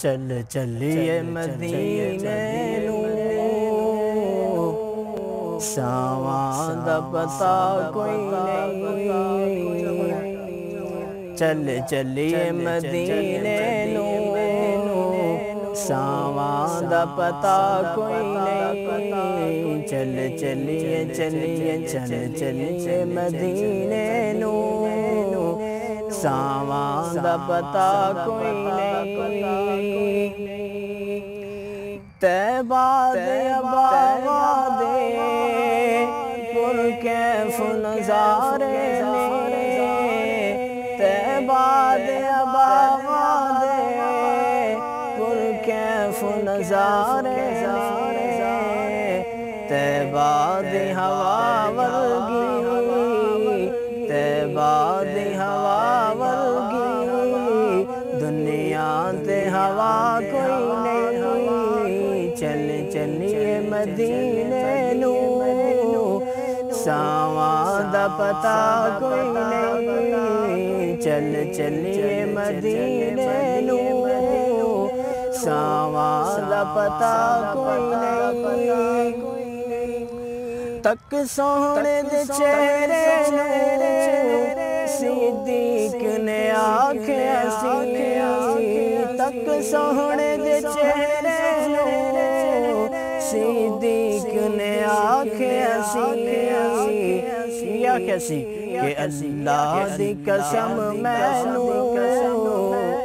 چل چلیے مدینے نوں ساواں دا پتا کوئی نہیں، چل چلیے مدینے نوں ساواں دا پتا کوئی نہیں، چل چلیے چلیے چل چلیے مدینے نوں ساواں دا پتا کوئی نہیں، طیبہ دے باغاں دے پرکیف نظارے نے، طیبہ دے باغاں دے پرکیف نظارے نے، طیبہ دی ہوا ورگی طیبہ دی ہوا ورگی دنیا تے ہوا کوئی نہیں، چل چلیے مدینے نوں ساواں دا پتا کوئی نہیں، چل چلیے مدینے نوں ساواں دا پتا کوئی نہیں، تک سوہنے دے چہرے نوں صدیق نے آکھیا سی، تک سوہنے دے چہرے نوں صدیق نے آکھیا سی کہ اللہ دی قسم مینوں،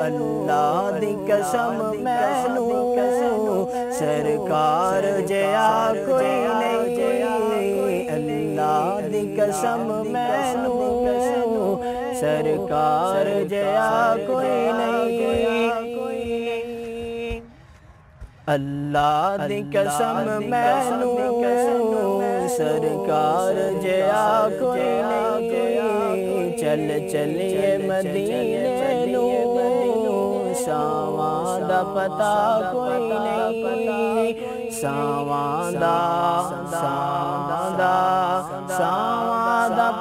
اللہ دی قسم مینوں سرکار جیا کوئی نہیں، اللہ دی قسم مینوں سرکار جیا کوئی نہیں، اللہ دی قسم مینوں سرکار جیا کوئی نہیں، چل چلیے مدینے نوں ساواں دا پتا کوئی نہیں، ساواں دا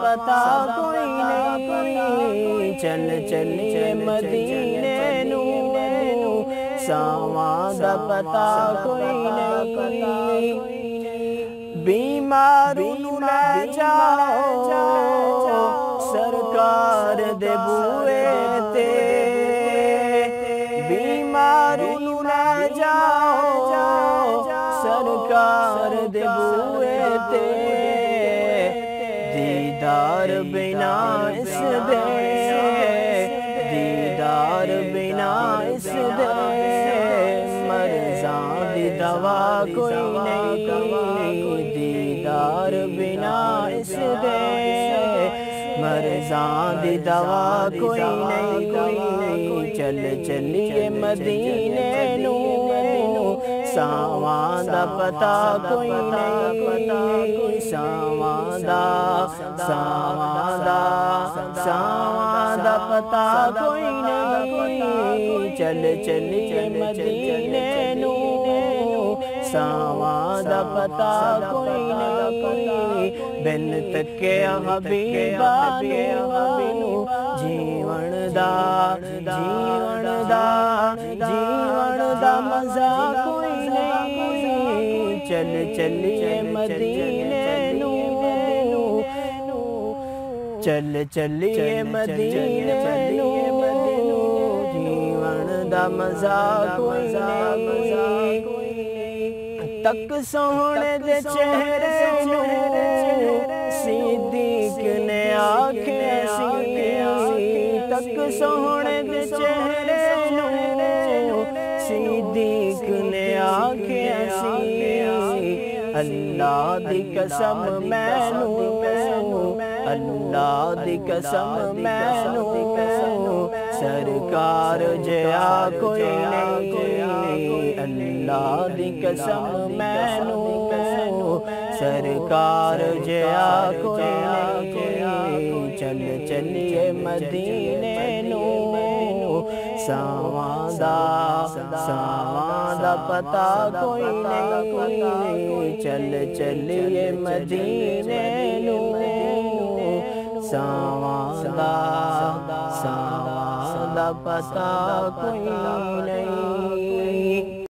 پتا کوئی نہیں، چل چلیے مدینے نوں ساواں دا پتا کوئی نہیں، بیماروں نوں لے جاؤ سرکار دے بوئے تے، بیماروں نوں لے جاؤ سرکار دے بوئے تے، دیدار بنا اس دے دیدار بنا اس دے مرضاں دی دوا کوئی نہیں، دیدار بنا اس دے مرضاں دی دوا کوئی نہیں، چل چلیے مدینے نوں ساواں دا پتا کوئی نہیں، ساواں دا پتا کوئی نہیں، چل چلیے مدینے نوں ساواں دا پتا کوئی نہیں، بن تکیا حبیبا نوں جیون دا مزہ کوئی نہیں، چل چلیے مدینے نوں چل چلیے مدینے نوں جیون دا مزہ کوئی نہیں، تک سوہنے دے چہرے نوں صدیق نے آکھیا سی، تک سوہنے دے چہرے نوں صدیق نے آکھیا سی، اللہ دی قسم مینوں اللہ دی قسم مینوں سرکار جیا کوئی نہیں، اللہ دی قسم مینوں سرکار جیا کوئی نہیں، چل چلیے مدینے نوں ساواں دا پتا کوئی نہیں، چل چلیے مدینے نوں ساواں دا پتا کوئی نہیں۔